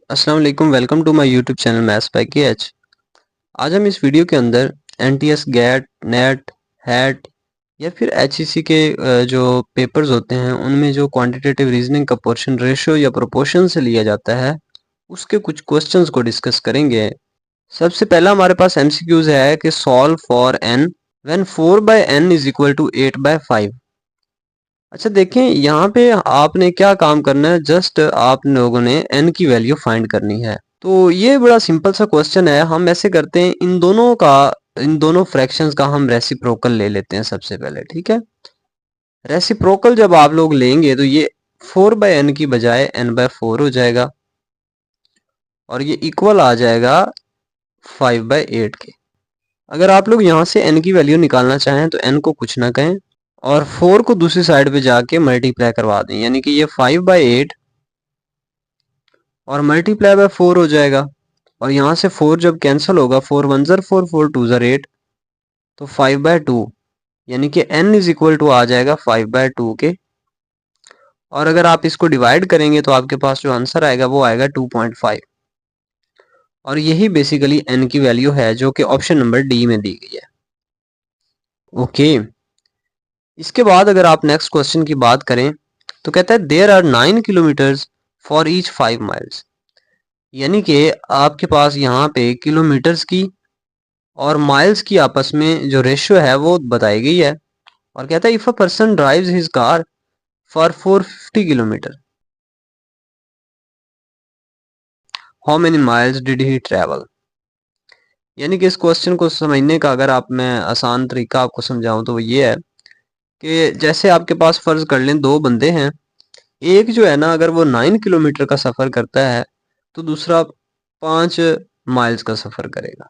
अस्सलाम वालेकुम, welcome to my YouTube channel maths by KH. आज हम इस वीडियो के अंदर एनटीएस, गैट, नेट, हैट या फिर एचईसी के जो पेपर्स होते हैं उनमें जो क्वांटिटेटिव रीजनिंग का पोर्शन रेशियो या प्रोपोर्शन से लिया जाता है उसके कुछ क्वेश्चंस को डिस्कस करेंगे। सबसे पहला हमारे पास एमसीक्यूज है कि solve for n when 4 by n is equal to 8 by 5। अच्छा देखें, यहाँ पे आपने क्या काम करना है, जस्ट आप लोगों ने n की वैल्यू फाइंड करनी है। तो ये बड़ा सिंपल सा क्वेश्चन है। हम ऐसे करते हैं, इन दोनों फ्रैक्शंस का हम रेसिप्रोकल ले लेते हैं सबसे पहले। ठीक है, रेसिप्रोकल जब आप लोग लेंगे तो ये 4 बाय n की बजाय n बाय 4 हो जाएगा और ये इक्वल आ जाएगा 5 बाय 8 के। अगर आप लोग यहाँ से n की वैल्यू निकालना चाहें तो n को कुछ ना कहें और 4 को दूसरी साइड पे जाके मल्टीप्लाई करवा दें, यानी कि ये 5 बाय 8 और मल्टीप्लाई बाय 4 हो जाएगा। और यहाँ से 4 जब कैंसिल होगा, 4 1 ज़र 4, 4 2 ज़र 8, तो 5 बाय 2, यानी कि n इज इक्वल टू आ जाएगा 5 बाय 2 के। और अगर आप इसको डिवाइड करेंगे तो आपके पास जो आंसर आएगा वो आएगा 2.5। और यही बेसिकली n की वैल्यू है जो कि ऑप्शन नंबर डी में दी गई है। ओके, इसके बाद अगर आप नेक्स्ट क्वेश्चन की बात करें तो कहता है there are 9 kilometres for each 5 miles, यानी कि आपके पास यहाँ पे किलोमीटर्स की और माइल्स की आपस में जो रेशियो है वो बताई गई है। और कहता है if a person drives his car for 450 kilometre, how many miles did he travel. यानी कि इस क्वेश्चन को समझने का अगर आप मैं आसान तरीका आपको समझाऊं तो वो ये है कि जैसे आपके पास फर्ज कर लें दो बंदे हैं, एक जो है ना अगर वो 9 किलोमीटर का सफ़र करता है तो दूसरा 5 माइल्स का सफ़र करेगा।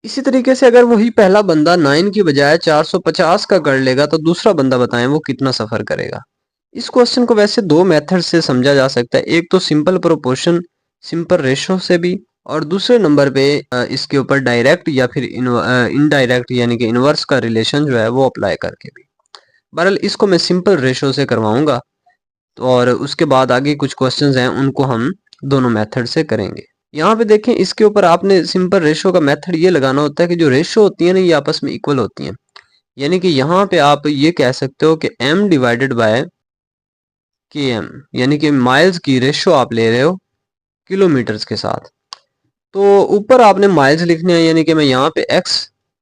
इसी तरीके से अगर वही पहला बंदा 9 की बजाय 450 का कर लेगा तो दूसरा बंदा बताएं वो कितना सफ़र करेगा। इस क्वेश्चन को वैसे दो मेथड से समझा जा सकता है, एक तो सिंपल प्रोपोर्शन सिंपल रेशो से भी, और दूसरे नंबर पे इसके ऊपर डायरेक्ट या फिर इनडायरेक्ट यानी कि इनवर्स का रिलेशन जो है वो अप्लाई करके भी। बहरहाल इसको मैं सिंपल रेशो से करवाऊंगा तो, और उसके बाद आगे कुछ क्वेश्चंस हैं उनको हम दोनों मेथड से करेंगे। यहाँ पे देखें, इसके ऊपर आपने सिंपल रेशो का मेथड ये लगाना होता है कि जो रेशो होती है ना ये आपस में इक्वल होती हैं। यानी कि यहाँ पे आप ये कह सकते हो कि m डिवाइडेड बाय km, यानी कि माइल्स की रेशो आप ले रहे हो किलोमीटर्स के साथ। तो ऊपर आपने माइल्स लिखने हैं, यानी कि मैं यहाँ पे x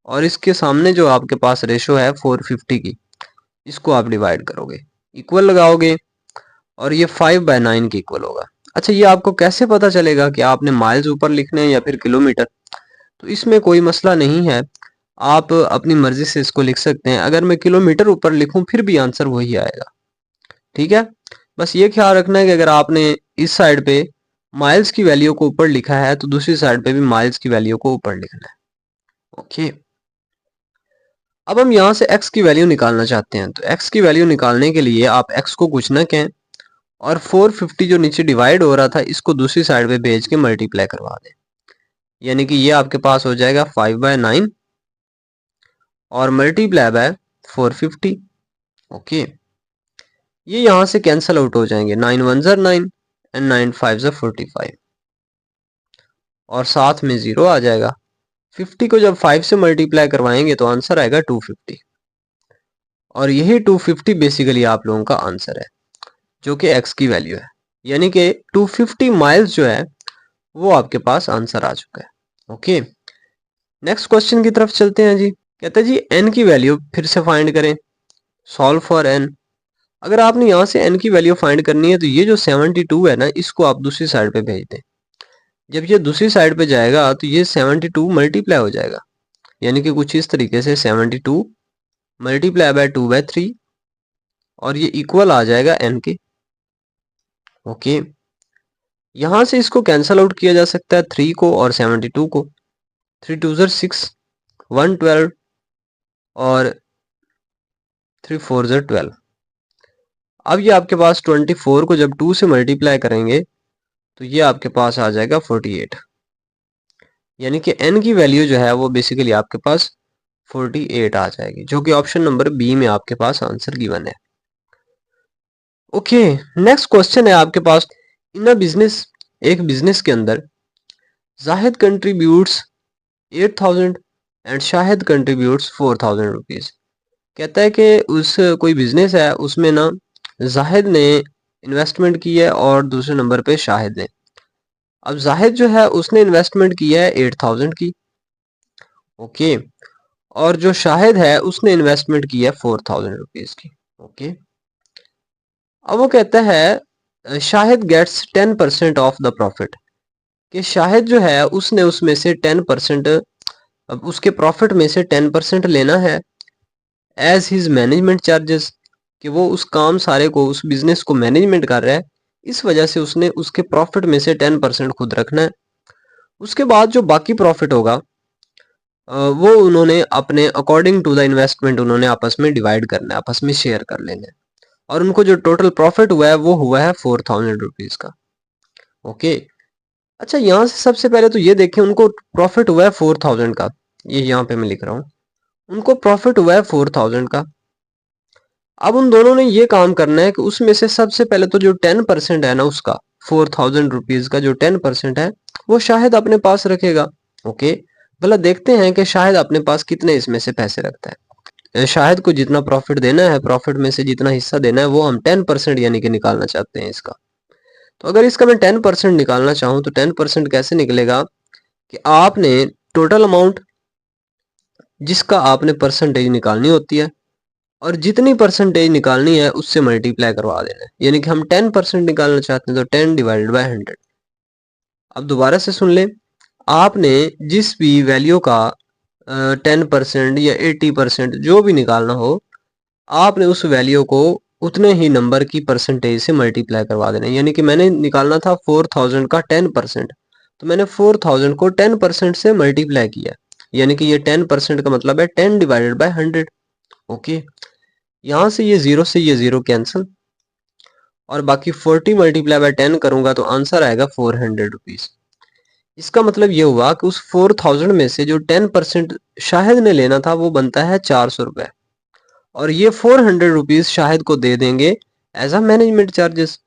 और इसके सामने जो आपके पास रेशो है 450 की, इसको आप डिवाइड करोगे, इक्वल लगाओगे और ये 5 बाय 9 के इक्वल होगा। अच्छा, ये आपको कैसे पता चलेगा कि आपने माइल्स ऊपर लिखने हैं या फिर किलोमीटर? तो इसमें कोई मसला नहीं है, आप अपनी मर्जी से इसको लिख सकते हैं। अगर मैं किलोमीटर ऊपर लिखूं फिर भी आंसर वही आएगा। ठीक है, बस ये ख्याल रखना है कि अगर आपने इस साइड पे माइल्स की वैल्यू को ऊपर लिखा है तो दूसरी साइड पे भी माइल्स की वैल्यू को ऊपर लिखना है। ओके, अब हम यहाँ से x की वैल्यू निकालना चाहते हैं। तो x की वैल्यू निकालने के लिए आप x को कुछ ना कहें और 450 जो नीचे डिवाइड हो रहा था इसको दूसरी साइड पे भेज के मल्टीप्लाई करवा दें, यानी कि ये आपके पास हो जाएगा 5 बाय 9 और मल्टीप्लाई बाय 450। ओके, ये यहाँ से कैंसिल आउट हो जाएंगे, 9 1 ज़र 9 एंड 9 5 ज़र 45 और साथ में 0 आ जाएगा। 50 को जब 5 से मल्टीप्लाई करवाएंगे तो आंसर आएगा 250 और यही 250 बेसिकली आप लोगों का आंसर है जो कि x की वैल्यू है, यानी कि 250 माइल्स जो है वो आपके पास आंसर आ चुका है। ओके, नेक्स्ट क्वेश्चन की तरफ चलते हैं जी। कहते हैं जी n की वैल्यू फिर से फाइंड करें, सॉल्व फॉर n। अगर आपने यहाँ से n की वैल्यू फाइंड करनी है तो ये जो 72 है ना इसको आप दूसरी साइड पे भेज दें। जब ये दूसरी साइड पे जाएगा तो ये 72 मल्टीप्लाई हो जाएगा, यानी कि कुछ इस तरीके से 72 मल्टीप्लाई बाय 2/3 और ये इक्वल आ जाएगा n के। ओके, यहाँ से इसको कैंसल आउट किया जा सकता है 3 को और 72 को। 3 2 ज़र 6, 1 12 और 3 4 ज़र 12। अब ये आपके पास 24 को जब 2 से मल्टीप्लाई करेंगे तो ये आपके पास आ जाएगा 48, यानी कि n की वैल्यू जो है वो बेसिकली आपके पास 48 आ जाएगी, जो कि ऑप्शन नंबर बी में आपके पास आंसर गिवन है। ओके, नेक्स्ट क्वेश्चन है आपके पास, इन अ बिजनेस एक बिजनेस के अंदर Zahid contributes 8,000 and Shahid contributes 4,000 rupees. कहता है कि उस कोई बिजनेस है उसमें ना जाहिद ने इन्वेस्टमेंट की है और दूसरे नंबर पे शाहिद ने। अब जाहिद जो है उसने इन्वेस्टमेंट की है 8,000 की, ओके, और जो शाहिद है उसने इन्वेस्टमेंट की है 4,000 रुपीज की, ओके। अब वो कहता है Shahid gets 10% of the profit, कि शाहिद जो है उसने उसमें से 10%, अब उसके प्रॉफिट में से 10% लेना है एज हिज मैनेजमेंट चार्जेस, कि वो उस काम सारे को, उस बिजनेस को मैनेजमेंट कर रहा है, इस वजह से उसने उसके प्रॉफिट में से 10% खुद रखना है। उसके बाद जो बाकी प्रॉफिट होगा वो उन्होंने अपने अकॉर्डिंग टू द इन्वेस्टमेंट उन्होंने आपस में डिवाइड करना है, आपस में शेयर कर लेना है। और उनको जो टोटल प्रॉफिट हुआ है वो हुआ है 4,000 रुपीज का, ओके। अच्छा, यहाँ से सबसे पहले तो ये देखें, उनको प्रॉफिट हुआ है 4,000 का, ये यहाँ पे मैं लिख रहा हूँ, उनको प्रॉफिट हुआ है 4,000 का। अब उन दोनों ने ये काम करना है कि उसमें से सबसे पहले तो जो 10% है ना उसका, 4,000 रुपीज का जो 10% है वो शायद अपने पास रखेगा, ओके। भला देखते हैं कि शायद अपने पास कितने इसमें से पैसे रखता है। शायद को जितना प्रॉफिट देना है, प्रॉफिट में से जितना हिस्सा देना है वो हम 10% यानी कि निकालना चाहते हैं इसका। तो अगर इसका मैं 10% निकालना चाहूँ तो 10% कैसे निकलेगा कि आपने टोटल अमाउंट जिसका आपने परसेंटेज निकालनी होती है और जितनी परसेंटेज निकालनी है उससे मल्टीप्लाई करवा देना है, यानी कि हम 10% निकालना चाहते हैं तो 10 डिवाइडेड बाय 100। अब दोबारा से सुन ले, आपने जिस भी वैल्यू का 10% या 80% जो भी निकालना हो, आपने उस वैल्यू को उतने ही नंबर की परसेंटेज से मल्टीप्लाई करवा देना है। यानी कि मैंने निकालना था 4,000 का 10%, तो मैंने 4,000 को 10% से मल्टीप्लाई किया, यानी कि ये 10% का मतलब है 10 डिवाइडेड बाय 100, ओके। यहाँ से ये जीरो कैंसिल, और बाकी 40 मल्टीप्लाई बाय 10 करूंगा तो आंसर आएगा 400 रुपीज। इसका मतलब ये हुआ कि उस 4,000 में से जो 10% शाहिद ने लेना था वो बनता है 400 रुपए, और ये 400 रुपीज शाहिद को दे देंगे एज अ मैनेजमेंट चार्जेस।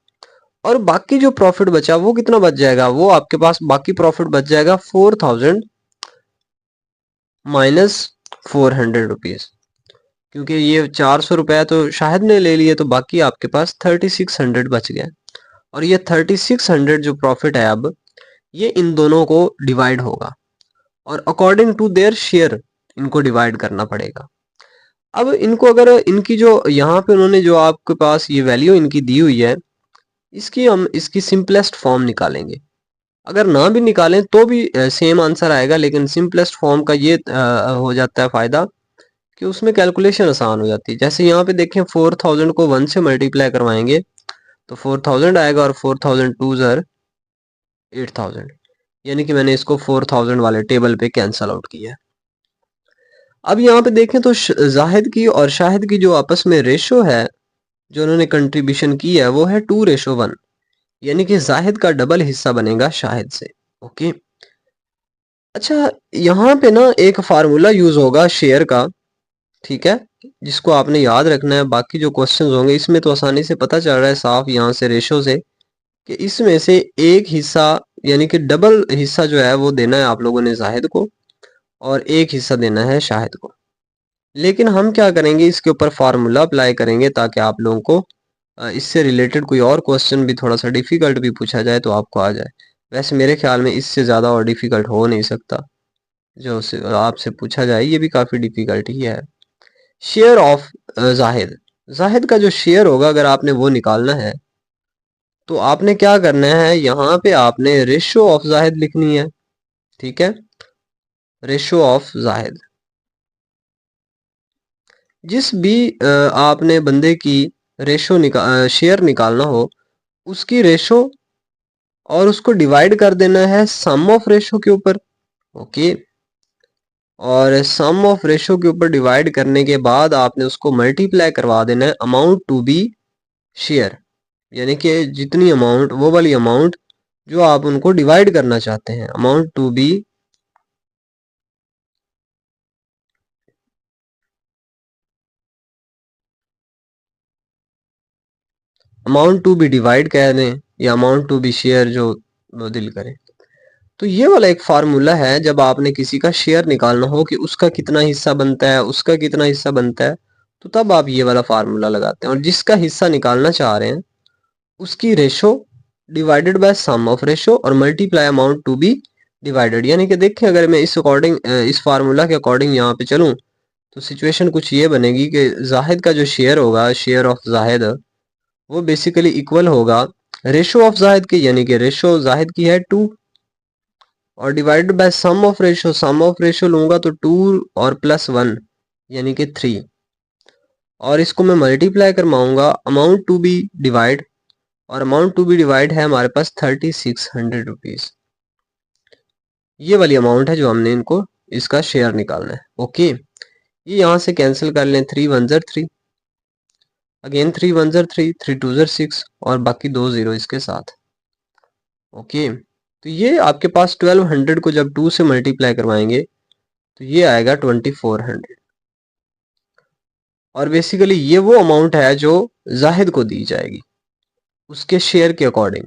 और बाकी जो प्रॉफिट बचा वो कितना बच जाएगा, वो आपके पास बाकी प्रॉफिट बच जाएगा 4,000 माइनस 400 रुपीज, क्योंकि ये 400 रुपए तो शाहिद ने ले लिए, तो बाकी आपके पास 3600 बच गया। और ये 3600 जो प्रॉफिट है अब ये इन दोनों को डिवाइड होगा और अकॉर्डिंग टू देयर शेयर इनको डिवाइड करना पड़ेगा। अब इनको अगर इनकी जो यहाँ पे उन्होंने जो आपके पास ये वैल्यू इनकी दी हुई है, इसकी हम इसकी सिंपलेस्ट फॉर्म निकालेंगे। अगर ना भी निकालें तो भी सेम आंसर आएगा, लेकिन सिंपलेस्ट फॉर्म का ये हो जाता है फायदा कि उसमें कैलकुलेशन आसान हो जाती है। जैसे यहाँ पे देखें 4,000 को 1 से मल्टीप्लाई करवाएंगे तो 4,000 आएगा, और 4,000 टू ज़र 8,000, यानी कि मैंने इसको 4,000 वाले टेबल पे कैंसल आउट किया है। अब यहाँ पे देखें तो जाहिद की और शाहिद की जो आपस में रेशो है जो उन्होंने कंट्रीब्यूशन की है वो है 2:1, यानी कि जाहिद का डबल हिस्सा बनेगा शाहिद से, ओके। अच्छा, यहाँ पे ना एक फार्मूला यूज होगा शेयर का, ठीक है, जिसको आपने याद रखना है। बाकी जो क्वेश्चंस होंगे इसमें तो आसानी से पता चल रहा है साफ यहाँ से रेशो से कि इसमें से एक हिस्सा यानी कि डबल हिस्सा जो है वो देना है आप लोगों ने जाहिद को, और एक हिस्सा देना है शाहिद को। लेकिन हम क्या करेंगे, इसके ऊपर फार्मूला अप्लाई करेंगे ताकि आप लोगों को इससे रिलेटेड कोई और क्वेश्चन भी थोड़ा सा डिफिकल्ट भी पूछा जाए तो आपको आ जाए। वैसे मेरे ख्याल में इससे ज़्यादा और डिफिकल्ट हो नहीं सकता, जो आपसे पूछा जाए ये भी काफ़ी डिफिकल्ट ही है। शेयर ऑफ जाहिद, जाहिद का जो शेयर होगा अगर आपने वो निकालना है तो आपने क्या करना है, यहाँ पे आपने रेशो ऑफ जाहिद लिखनी है, ठीक है, रेशो ऑफ जाहिद। जिस भी आपने बंदे की शेयर निकालना हो उसकी रेशो, और उसको डिवाइड कर देना है सम ऑफ रेशो के ऊपर, ओके। और सम ऑफ रेशो के ऊपर डिवाइड करने के बाद आपने उसको मल्टीप्लाई करवा देना है अमाउंट टू बी शेयर, यानी कि जितनी अमाउंट, वो वाली अमाउंट जो आप उनको डिवाइड करना चाहते हैं, अमाउंट टू बी डिवाइड कह दें, या अमाउंट टू बी शेयर जो दिल करे। तो ये वाला एक फार्मूला है, जब आपने किसी का शेयर निकालना हो कि उसका कितना हिस्सा बनता है, उसका कितना हिस्सा बनता है, तो तब आप ये वाला फार्मूला लगाते हैं। और जिसका हिस्सा निकालना चाह रहे हैं उसकी ratio divided by sum of ratio और multiply amount to be divided. यानी कि देखें, अगर मैं इस फार्मूला के अकॉर्डिंग यहाँ पे चलूँ तो सिचुएशन कुछ ये बनेगी कि जाहिद का जो शेयर होगा, शेयर ऑफ जाहिद, वो बेसिकली इक्वल होगा रेशो ऑफ जाहिद के, यानी कि रेशो जाहिद की है 2 और divided by sum of ratio लूंगा तो 2 और प्लस 1 यानी कि 3, और इसको मैं मल्टीप्लाई करवाऊंगा अमाउंट टू बी डिवाइड, और अमाउंट टू बी डिवाइड है हमारे पास 3600 रुपीज। ये वाली अमाउंट है जो हमने इनको इसका शेयर निकालना है। ओके, ये यहाँ से कैंसिल कर लें, 3 1 3, अगेन 3 1 3, 3 2 6 और बाकी 2 जीरो इसके साथ। ओके, तो ये आपके पास 1200 को जब 2 से मल्टीप्लाई करवाएंगे तो ये आएगा 2400, और बेसिकली ये वो अमाउंट है जो जाहिद को दी जाएगी उसके शेयर के अकॉर्डिंग।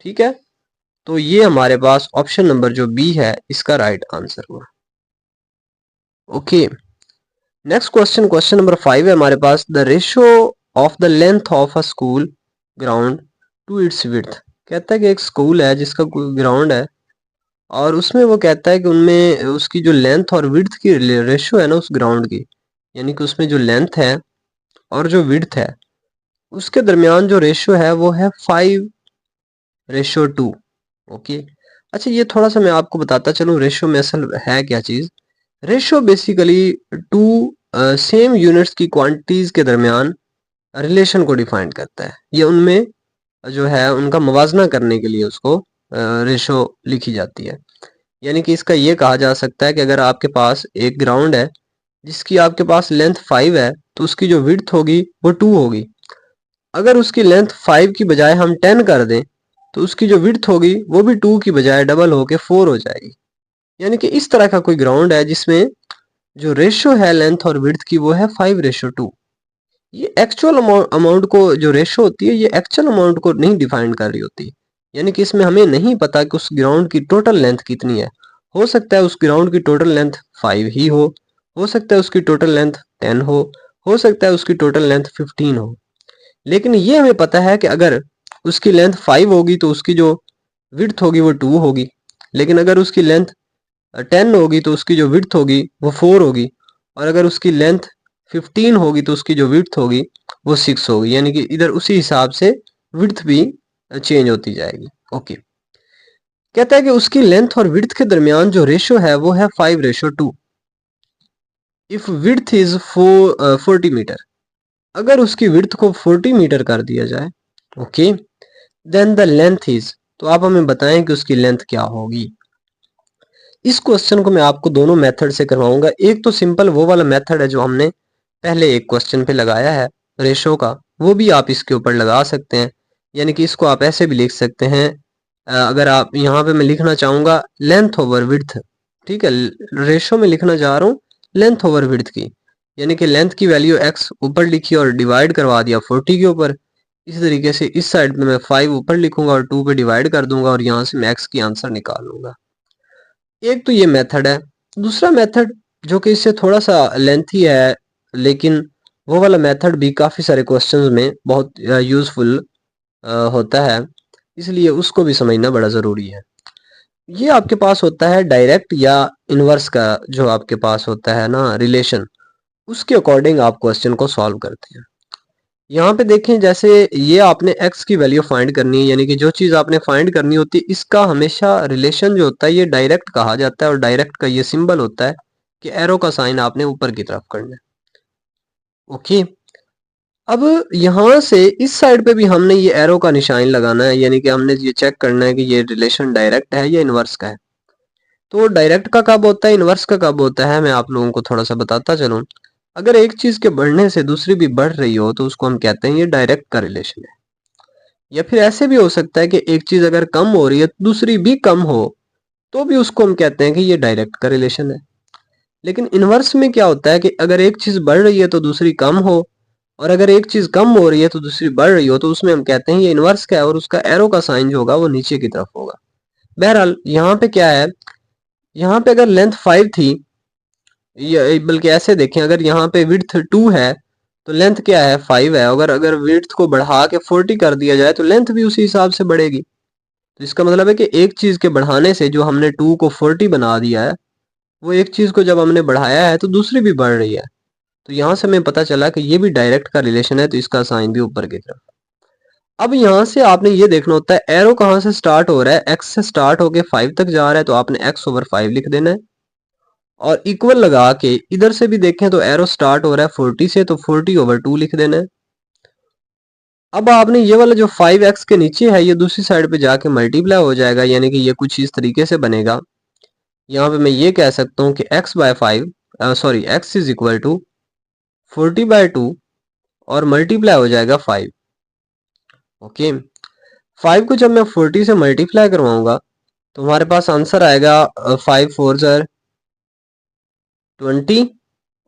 ठीक है, तो ये हमारे पास ऑप्शन नंबर जो बी है इसका राइट आंसर हुआ। Okay, next question, question number 5 है हमारे पास, the ratio of the length of a school ground to its width. कहता है कि एक स्कूल है जिसका ग्राउंड है और उसमें वो कहता है कि उनमें उसकी जो लेंथ और विड्थ की रेशियो है ना उस ग्राउंड की, यानी कि उसमें जो लेंथ है और जो विड्थ है उसके दरमियान जो रेशियो है वो है 5:2। ओके, अच्छा ये थोड़ा सा मैं आपको बताता चलूँ रेशियो में असल है क्या चीज़। Ratio basically two same units की क्वांटिटीज के दरमियान रिलेशन को डिफाइन करता है। ये उनमें जो है उनका मुवाजना करने के लिए उसको रेशियो लिखी जाती है। यानी कि इसका ये कहा जा सकता है कि अगर आपके पास एक ग्राउंड है जिसकी आपके पास लेंथ 5 है तो उसकी जो विड्थ होगी वो 2 होगी। अगर उसकी लेंथ 5 की बजाय हम 10 कर दें तो उसकी जो विड्थ होगी वो भी 2 की बजाय डबल होके 4 हो जाएगी। यानी कि इस तरह का कोई ग्राउंड है जिसमें जो रेशियो है लेंथ और विड्थ की वो है 5:2। ये एक्चुअल अमाउंट को जो रेशियो होती है ये एक्चुअल अमाउंट को नहीं डिफाइन कर रही होती। यानी कि इसमें हमें नहीं पता कि उस ग्राउंड की टोटल लेंथ कितनी है। हो सकता है उस ग्राउंड की टोटल लेंथ 5 ही हो सकता है उसकी टोटल लेंथ 10 हो सकता है उसकी टोटल लेंथ 15 हो। लेकिन ये हमें पता है कि अगर उसकी लेंथ 5 होगी तो उसकी जो विड्थ होगी वो 2 होगी, लेकिन अगर उसकी लेंथ 10 होगी तो उसकी जो विड्थ होगी वो 4 होगी, और अगर उसकी लेंथ 15 होगी तो उसकी जो विड्थ होगी वो 6 होगी। यानी कि इधर उसी हिसाब से विड्थ भी चेंज होती जाएगी। ओके, कहता है कि उसकी लेंथ और विड्थ के दरमियान जो रेशियो है वो है 5:2। इफ विड्थ इज 40 मीटर, अगर उसकी विड्थ को 40 मीटर कर दिया जाए, okay, then the length is, तो आप हमें बताएं कि उसकी लेंथ क्या होगी। इस क्वेश्चन को मैं आपको दोनों मेथड से करवाऊंगा। एक तो सिंपल वो वाला मेथड है जो हमने पहले एक क्वेश्चन पे लगाया है रेशो का, वो भी आप इसके ऊपर लगा सकते हैं। यानी कि इसको आप ऐसे भी लिख सकते हैं, अगर आप यहाँ पे मैं लिखना चाहूंगा लेंथ ओवर विड्थ, ठीक है, रेशो में लिखना चाह रहा हूँ लेंथ ओवर विड्थ की, यानी कि लेंथ की वैल्यू x ऊपर लिखी और डिवाइड करवा दिया 40 के ऊपर। इसी तरीके से इस साइड में मैं 5 ऊपर लिखूंगा और 2 पे डिवाइड कर दूंगा और यहाँ से मैं x की आंसर निकाल लूंगा। एक तो ये मेथड है। दूसरा मेथड जो कि इससे थोड़ा सा लेंथी है, लेकिन वो वाला मेथड भी काफ़ी सारे क्वेश्चंस में बहुत यूज़फुल होता है, इसलिए उसको भी समझना बड़ा ज़रूरी है। ये आपके पास होता है डायरेक्ट या इनवर्स का, जो आपके पास होता है ना रिलेशन, उसके अकॉर्डिंग आप क्वेश्चन को सॉल्व करते हैं। यहाँ पे देखें, जैसे ये आपने x की वैल्यू फाइंड करनी है, यानी कि जो चीज़ आपने फाइंड करनी होती है इसका हमेशा रिलेशन जो होता है ये डायरेक्ट कहा जाता है, और डायरेक्ट का ये सिंबल होता है कि एरो का साइन आपने ऊपर की तरफ करना है। ओके, अब यहाँ से इस साइड पे भी हमने ये एरो का निशान लगाना है, यानी कि हमने ये चेक करना है कि ये रिलेशन डायरेक्ट है या इनवर्स का है। तो डायरेक्ट का कब होता है, इनवर्स का कब होता है, मैं आप लोगों को थोड़ा सा बताता चलूँ। अगर एक चीज के बढ़ने से दूसरी भी बढ़ रही हो तो उसको हम कहते हैं ये डायरेक्ट का रिलेशन है। या फिर ऐसे भी हो सकता है कि एक चीज अगर कम हो रही है दूसरी भी कम हो तो भी उसको हम कहते हैं कि ये डायरेक्ट का रिलेशन है। लेकिन इनवर्स में क्या होता है कि अगर एक चीज बढ़ रही है तो दूसरी कम हो, और अगर एक चीज कम हो रही है तो दूसरी बढ़ रही हो तो उसमें हम कहते हैं ये इनवर्स का है और उसका एरो का साइन जो होगा वो नीचे की तरफ होगा। बहरहाल यहाँ पे क्या है, यहाँ पे अगर लेंथ 5 थी, बल्कि ऐसे देखें, अगर यहाँ पे विड्थ 2 है तो लेंथ क्या है 5 है। अगर अगर विड्थ को बढ़ा के 40 कर दिया जाए तो लेंथ भी उसी हिसाब से बढ़ेगी। तो इसका मतलब है कि एक चीज के बढ़ाने से जो हमने 2 को 40 बना दिया है, वो एक चीज को जब हमने बढ़ाया है तो दूसरी भी बढ़ रही है। तो यहाँ से हमें पता चला कि ये भी डायरेक्ट का रिलेशन है, तो इसका साइन भी ऊपर की तरफ। अब यहाँ से आपने ये देखना होता है एरो कहाँ से स्टार्ट हो रहा है, एक्स से स्टार्ट होके 5 तक जा रहा है तो आपने एक्स ओवर 5 लिख देना है, और इक्वल लगा के इधर से भी देखें तो एरो स्टार्ट हो रहा है 40 से, तो 40 ओवर 2 लिख देना है। अब आपने ये वाला जो 5x के नीचे है ये दूसरी साइड पे जाके मल्टीप्लाई हो जाएगा, यानी कि ये कुछ इस तरीके से बनेगा। यहाँ पे मैं ये कह सकता हूँ कि x by 5 sorry x is equal to 40/2 और मल्टीप्लाई हो जाएगा 5। ओके, 5 को जब मैं 40 से मल्टीप्लाई करवाऊंगा तो हमारे पास आंसर आएगा 5 4 ज़र 20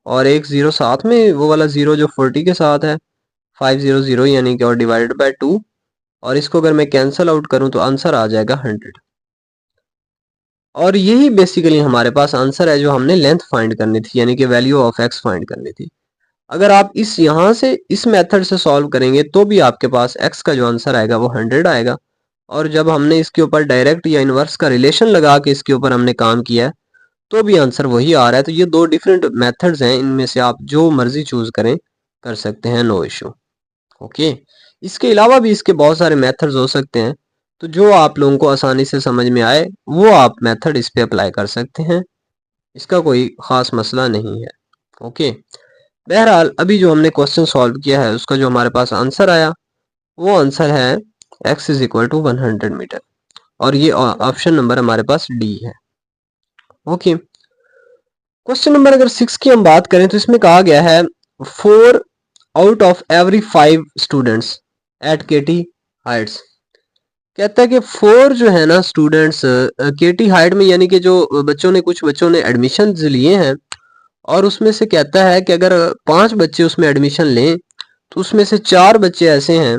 और एक जीरो साथ में, वो वाला जीरो जो 40 के साथ है, 500 यानी कि, और डिवाइडेड बाय 2, और इसको अगर मैं कैंसल आउट करूं तो आंसर आ जाएगा 100। और यही बेसिकली हमारे पास आंसर है जो हमने लेंथ फाइंड करनी थी, यानी कि वैल्यू ऑफ एक्स फाइंड करनी थी। अगर आप इस यहाँ से इस मेथड से सॉल्व करेंगे तो भी आपके पास x का जो आंसर आएगा वो 100 आएगा। और जब हमने इसके ऊपर डायरेक्ट या इनवर्स का रिलेशन लगा के इसके ऊपर हमने काम किया है तो भी आंसर वही आ रहा है। तो ये दो डिफरेंट मेथड्स हैं, इनमें से आप जो मर्जी चूज करें कर सकते हैं, नो इशू। ओके, इसके अलावा भी इसके बहुत सारे मेथड्स हो सकते हैं, तो जो आप लोगों को आसानी से समझ में आए वो आप मेथड इस पे अप्लाई कर सकते हैं, इसका कोई ख़ास मसला नहीं है। ओके, बहरहाल अभी जो हमने क्वेश्चन सॉल्व किया है उसका जो हमारे पास आंसर आया वो आंसर है x is equal to 100 metre, और ये ऑप्शन नंबर हमारे पास डी है। ओके, क्वेश्चन नंबर अगर 6 की हम बात करें तो इसमें कहा गया है 4 out of every 5 students at KT Heights. कहता है कि 4 जो है ना स्टूडेंट्स केटी हाइट में, यानी कि जो बच्चों ने, कुछ बच्चों ने एडमिशन लिए हैं, और उसमें से कहता है कि अगर 5 बच्चे उसमें एडमिशन लें तो उसमें से 4 बच्चे ऐसे हैं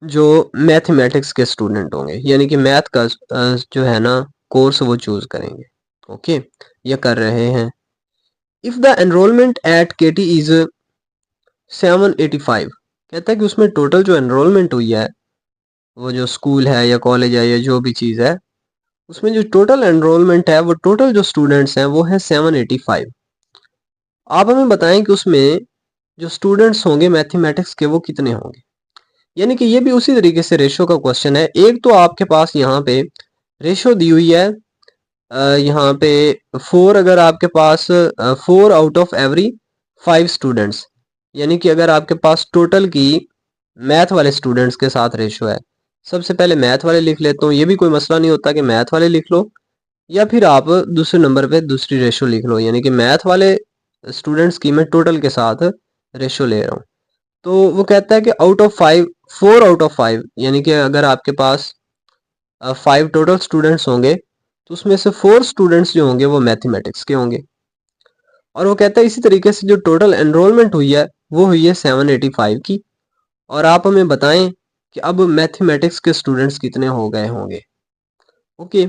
जो मैथमेटिक्स के स्टूडेंट होंगे, यानी कि मैथ का जो है ना कोर्स वो चूज करेंगे। ओके, ये कर रहे हैं। If the enrolment at KT is 785, कहता है कि उसमें टोटल जो एनरोलमेंट हुई है, वो जो स्कूल है या कॉलेज है या जो भी चीज़ है, उसमें जो टोटल एनरोलमेंट है, वो टोटल जो स्टूडेंट्स हैं वो है 785। आप हमें बताएं कि उसमें जो स्टूडेंट्स होंगे मैथमेटिक्स के वो कितने होंगे। यानी कि ये भी उसी तरीके से रेशो का क्वेश्चन है। एक तो आपके पास यहाँ पे रेशो दी हुई है, यहाँ पे 4, अगर आपके पास 4 आउट ऑफ एवरी 5 स्टूडेंट्स, यानी कि अगर आपके पास टोटल की मैथ वाले स्टूडेंट्स के साथ रेशो है। सबसे पहले मैथ वाले लिख लेता हूँ, ये भी कोई मसला नहीं होता कि मैथ वाले लिख लो, या फिर आप दूसरे नंबर पे दूसरी रेशो लिख लो, यानी कि मैथ वाले स्टूडेंट्स की मैं टोटल के साथ रेशो ले रहा हूँ। तो वो कहता है कि आउट ऑफ 5, 4 आउट ऑफ 5, यानी कि अगर आपके पास 5 टोटल स्टूडेंट्स होंगे तो उसमें से 4 स्टूडेंट्स जो होंगे वो मैथमेटिक्स के होंगे। और वो कहता है इसी तरीके से जो टोटल एनरोलमेंट हुई है वो हुई है 785 की, और आप हमें बताएं कि अब मैथमेटिक्स के स्टूडेंट्स कितने हो गए होंगे। ओके,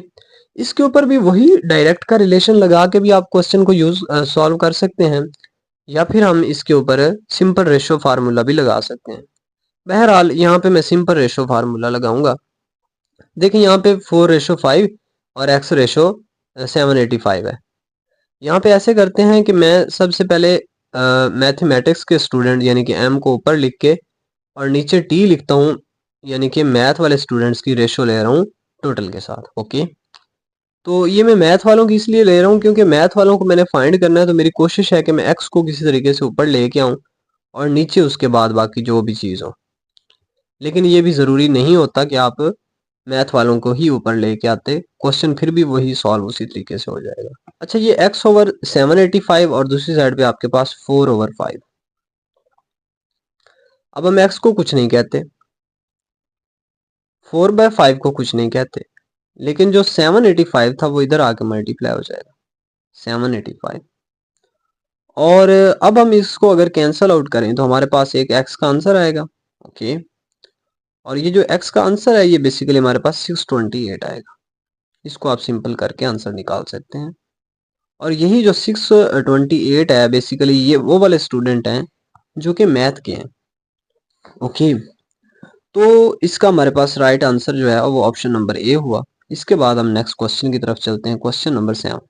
इसके ऊपर भी वही डायरेक्ट का रिलेशन लगा के भी आप क्वेश्चन को यूज सॉल्व कर सकते हैं, या फिर हम इसके ऊपर सिंपल रेशो फार्मूला भी लगा सकते हैं। बहरहाल यहाँ पे मैं सिंपल रेशो फार्मूला लगाऊंगा। देखिए यहाँ पे 4:5 और x/785 है। यहाँ पे ऐसे करते हैं कि मैं सबसे पहले मैथमेटिक्स के स्टूडेंट यानी कि m को ऊपर लिख के और नीचे t लिखता हूँ, यानी कि मैथ वाले स्टूडेंट्स की रेशो ले रहा हूँ टोटल के साथ। ओके, तो ये मैं मैथ वालों की इसलिए ले रहा हूँ क्योंकि मैथ वालों को मैंने फाइंड करना है, तो मेरी कोशिश है कि मैं x को किसी तरीके से ऊपर लेके आऊँ और नीचे उसके बाद बाकी जो भी चीज़ हो। लेकिन ये भी ज़रूरी नहीं होता कि आप मैथ वालों को ही ऊपर लेके आते, क्वेश्चन फिर भी वही सॉल्व उसी तरीके से हो जाएगा। अच्छा, ये x/785 और दूसरी साइड पे आपके पास 4/5। अब हम x को कुछ नहीं कहते, 4/5 को कुछ नहीं कहते, लेकिन जो 785 था वो इधर आके मल्टीप्लाई हो जाएगा 785, और अब हम इसको अगर कैंसल आउट करें तो हमारे पास एक x का आंसर आएगा। ओके, और ये जो x का आंसर है ये बेसिकली हमारे पास 628 आएगा। इसको आप सिंपल करके आंसर निकाल सकते हैं। और यही जो 628 है बेसिकली ये वो वाले स्टूडेंट हैं जो कि मैथ के हैं। ओके, तो इसका हमारे पास राइट आंसर जो है वो ऑप्शन नंबर ए हुआ। इसके बाद हम नेक्स्ट क्वेश्चन की तरफ चलते हैं। Question number 7।